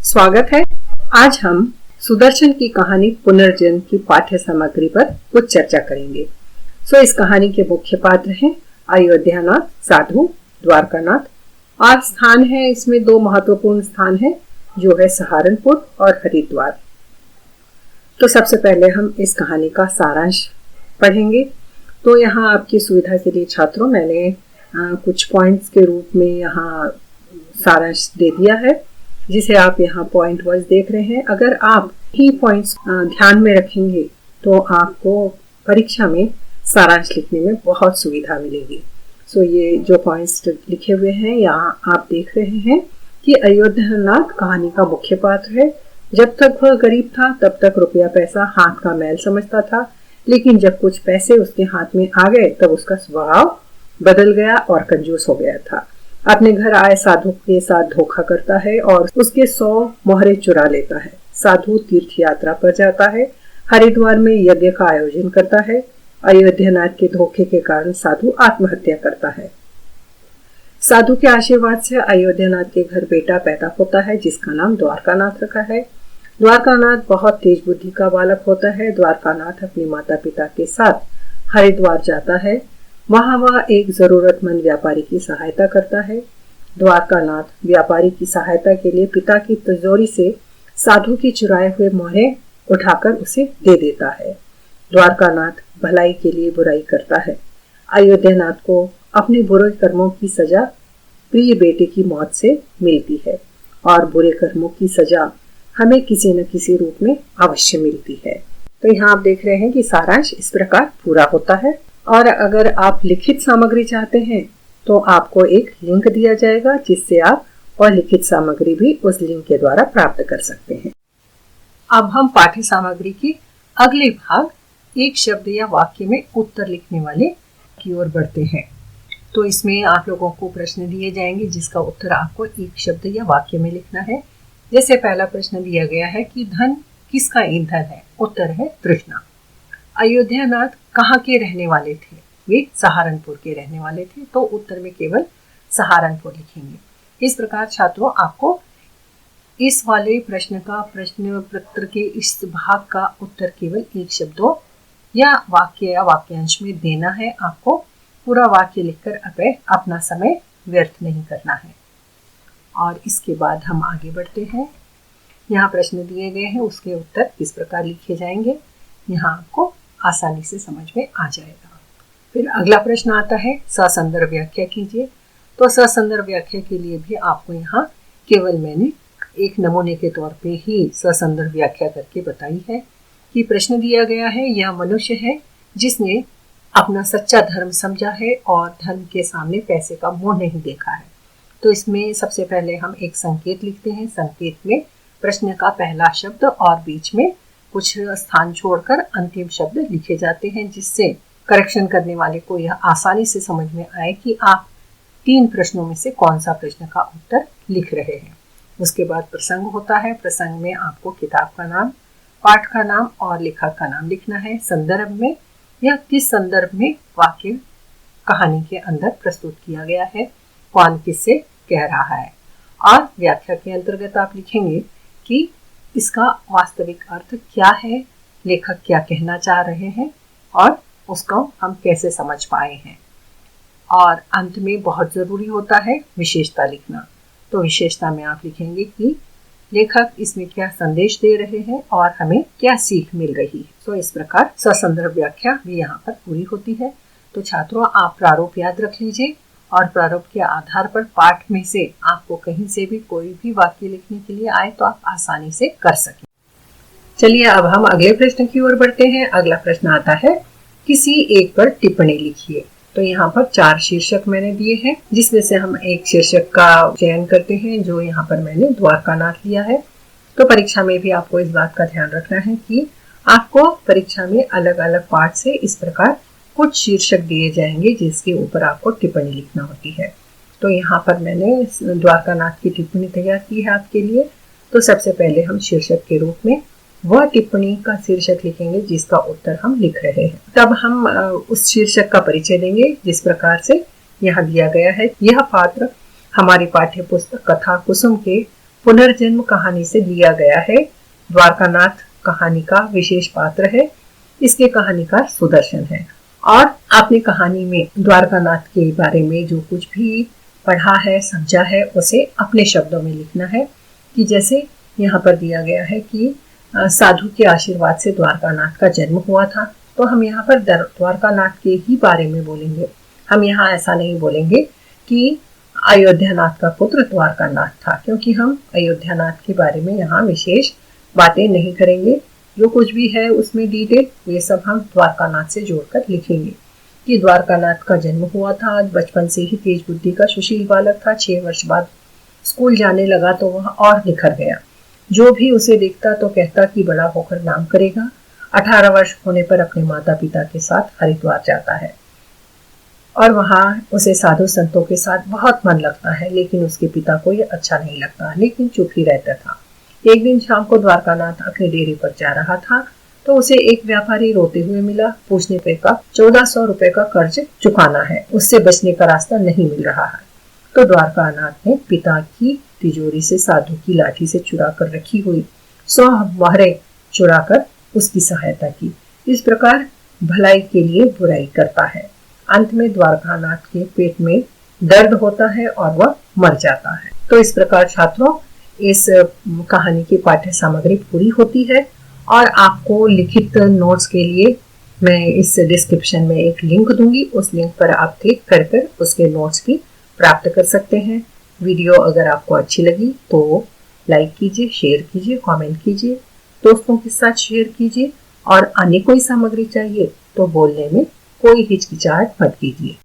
स्वागत है। आज हम सुदर्शन की कहानी पुनर्जन्म की पाठ्य सामग्री पर कुछ चर्चा करेंगे। इस कहानी के मुख्य पात्र हैं अयोध्यानाथ, साधु, द्वारकानाथ और स्थान है इसमें दो महत्वपूर्ण स्थान हैं जो है सहारनपुर और हरिद्वार। तो सबसे पहले हम इस कहानी का सारांश पढ़ेंगे। तो यहाँ आपकी सुविधा के लिए छात्रों मैंने कुछ पॉइंट्स के रूप में यहाँ सारांश दे दिया है, जिसे आप यहाँ पॉइंट वाइज देख रहे हैं। अगर आप ही पॉइंट्स ध्यान में रखेंगे तो आपको परीक्षा में सारांश लिखने में बहुत सुविधा मिलेगी। ये जो पॉइंट्स लिखे हुए हैं यहाँ आप देख रहे हैं कि अयोध्यानाथ कहानी का मुख्य पात्र है। जब तक वह गरीब था तब तक रुपया पैसा हाथ का मैल समझता था, लेकिन जब कुछ पैसे उसके हाथ में आ गए तब उसका स्वभाव बदल गया और कंजूस हो गया था। अपने घर आए साधु के साथ धोखा करता है और उसके 100 मोहरे चुरा लेता है। साधु तीर्थ यात्रा पर जाता है, हरिद्वार में यज्ञ का आयोजन करता है। अयोध्यानाथ के धोखे के कारण साधु आत्महत्या करता है। साधु के आशीर्वाद से अयोध्यानाथ के घर बेटा पैदा होता है जिसका नाम द्वारकानाथ रखा है। द्वारकानाथ बहुत तेज बुद्धि का बालक होता है। द्वारकानाथ अपने माता पिता के साथ हरिद्वार जाता है। वहाँ वह एक जरूरतमंद व्यापारी की सहायता करता है। द्वारकानाथ व्यापारी की सहायता के लिए पिता की तिजोरी से साधु की चुराए हुए मोहरे उठाकर उसे दे देता है। द्वारकानाथ भलाई के लिए बुराई करता है। अयोध्यानाथ को अपने बुरे कर्मों की सजा प्रिय बेटे की मौत से मिलती है और बुरे कर्मों की सजा हमें किसी न किसी रूप में अवश्य मिलती है। तो यहाँ आप देख रहे हैं कि सारांश इस प्रकार पूरा होता है। और अगर आप लिखित सामग्री चाहते हैं तो आपको एक लिंक दिया जाएगा जिससे आप और लिखित सामग्री भी उस लिंक के द्वारा प्राप्त कर सकते हैं। अब हम पाठ्य सामग्री की अगले भाग एक शब्द या वाक्य में उत्तर लिखने वाले की ओर बढ़ते हैं। तो इसमें आप लोगों को प्रश्न दिए जाएंगे जिसका उत्तर आपको एक शब्द या वाक्य में लिखना है। जैसे पहला प्रश्न दिया गया है कि धन किसका ईंधन है? उत्तर है तृष्णा। अयोध्यानाथ कहाँ के रहने वाले थे? वे सहारनपुर के रहने वाले थे। तो उत्तर में केवल सहारनपुर लिखेंगे। इस प्रकार छात्रों आपको इस वाले प्रश्न पत्र के इस भाग का उत्तर केवल एक शब्दों या वाक्य या वाक्यांश में देना है। आपको पूरा वाक्य लिखकर अपना समय व्यर्थ नहीं करना है। और इसके बाद हम आगे बढ़ते हैं। यहाँ प्रश्न दिए गए हैं, उसके उत्तर किस प्रकार लिखे जाएंगे यहाँ आपको आसानी से समझ में आ जाएगा। फिर अगला प्रश्न आता है ससंदर्भ व्याख्या कीजिए। तो ससंदर्भ व्याख्या के लिए भी आपको यहाँ केवल मैंने एक नमूने के तौर पे ही ससंदर्भ व्याख्या करके बताई है कि प्रश्न दिया गया है, यह मनुष्य है जिसने अपना सच्चा धर्म समझा है और धर्म के सामने पैसे का मोह नहीं देखा है। तो इसमें सबसे पहले हम एक संकेत लिखते हैं। संकेत में प्रश्न का पहला शब्द और बीच में कुछ स्थान छोड़कर अंतिम शब्द लिखे जाते हैं, जिससे करेक्शन करने वाले को यह आसानी से समझ में आए कि आप 3 प्रश्नों में से कौन सा प्रश्न का उत्तर लिख रहे हैं। उसके बाद प्रसंग होता है। प्रसंग में आपको किताब का नाम, पाठ का नाम और लेखक का नाम लिखना है। संदर्भ में यह किस संदर्भ में वाक्य कहानी के अंदर प्रस्तुत किया गया है, कौन किससे कह रहा है। और व्याख्या के अंतर्गत आप लिखेंगे कि इसका वास्तविक अर्थ क्या है, लेखक क्या कहना चाह रहे हैं और उसको हम कैसे समझ पाए हैं। और अंत में बहुत जरूरी होता है विशेषता लिखना। तो विशेषता में आप लिखेंगे कि लेखक इसमें क्या संदेश दे रहे हैं और हमें क्या सीख मिल रही है। तो इस प्रकार ससंदर्भ व्याख्या भी यहाँ पर पूरी होती है। तो छात्रों आप प्रारूप याद रख लीजिए और प्रारूप के आधार पर पाठ में से आपको कहीं से भी कोई भी वाक्य लिखने के लिए आए तो आप आसानी से कर सकें। चलिए अब हम अगले प्रश्न की ओर बढ़ते हैं। अगला प्रश्न आता है किसी एक पर टिप्पणी लिखिए। तो यहाँ पर 4 शीर्षक मैंने दिए हैं, जिसमें से हम एक शीर्षक का चयन करते हैं जो यहाँ पर मैंने द्वारकानाथ लिया है। तो परीक्षा में भी आपको इस बात का ध्यान रखना है कि आपको परीक्षा में अलग अलग पाठ से इस प्रकार कुछ शीर्षक दिए जाएंगे जिसके ऊपर आपको टिप्पणी लिखना होती है। तो यहाँ पर मैंने द्वारकानाथ की टिप्पणी तैयार की है आपके लिए। तो सबसे पहले हम शीर्षक के रूप में वह टिप्पणी का शीर्षक लिखेंगे जिसका उत्तर हम लिख रहे हैं। तब हम उस शीर्षक का परिचय देंगे जिस प्रकार से यहाँ दिया गया है। यह पात्र हमारी पाठ्य पुस्तक कथा कुसुम के पुनर्जन्म कहानी से लिया गया है। द्वारकानाथ कहानी का विशेष पात्र है। इसके कहानीकार सुदर्शन है और आपने कहानी में द्वारकानाथ के बारे में जो कुछ भी पढ़ा है, समझा है, उसे अपने शब्दों में लिखना है। कि जैसे यहाँ पर दिया गया है कि साधु के आशीर्वाद से द्वारकानाथ का जन्म हुआ था, तो हम यहाँ पर द्वारकानाथ के ही बारे में बोलेंगे। हम यहाँ ऐसा नहीं बोलेंगे कि अयोध्यानाथ का पुत्र द्वारकानाथ था, क्योंकि हम अयोध्यानाथ के बारे में यहाँ विशेष बातें नहीं करेंगे। जो कुछ भी है उसमें डिटेल, ये सब हम द्वारकानाथ से जोड़कर लिखेंगे कि द्वारकानाथ का जन्म हुआ था। बचपन से ही तेज बुद्धि का सुशील बालक था। 6 वर्ष बाद स्कूल जाने लगा तो वह और निखर गया। जो भी उसे देखता तो कहता कि बड़ा होकर नाम करेगा। 18 वर्ष होने पर अपने माता पिता के साथ हरिद्वार जाता है और वहाँ उसे साधु संतों के साथ बहुत मन लगता है, लेकिन उसके पिता को ये अच्छा नहीं लगता, लेकिन चुप ही रहता था। एक दिन शाम को द्वारकानाथ अपने डेरे पर जा रहा था तो उसे एक व्यापारी रोते हुए मिला। पूछने पे का 1400 रुपए का कर्ज चुकाना है, उससे बचने का रास्ता नहीं मिल रहा है। तो द्वारकानाथ ने पिता की तिजोरी से साधु की लाठी से चुरा कर रखी हुई 100 मोहरें चुरा कर उसकी सहायता की। इस प्रकार भलाई के लिए बुराई करता है। अंत में द्वारकानाथ के पेट में दर्द होता है और वह मर जाता है। तो इस प्रकार छात्रों, इस कहानी की पाठ्य सामग्री पूरी होती है और आपको लिखित नोट्स के लिए मैं इस डिस्क्रिप्शन में एक लिंक दूंगी। उस लिंक पर आप क्लिक कर उसके नोट्स भी प्राप्त कर सकते हैं। वीडियो अगर आपको अच्छी लगी तो लाइक कीजिए, शेयर कीजिए, कमेंट कीजिए, दोस्तों के साथ शेयर कीजिए और अन्य कोई सामग्री चाहिए तो बोलने में कोई हिचकिचाहट मत कीजिए।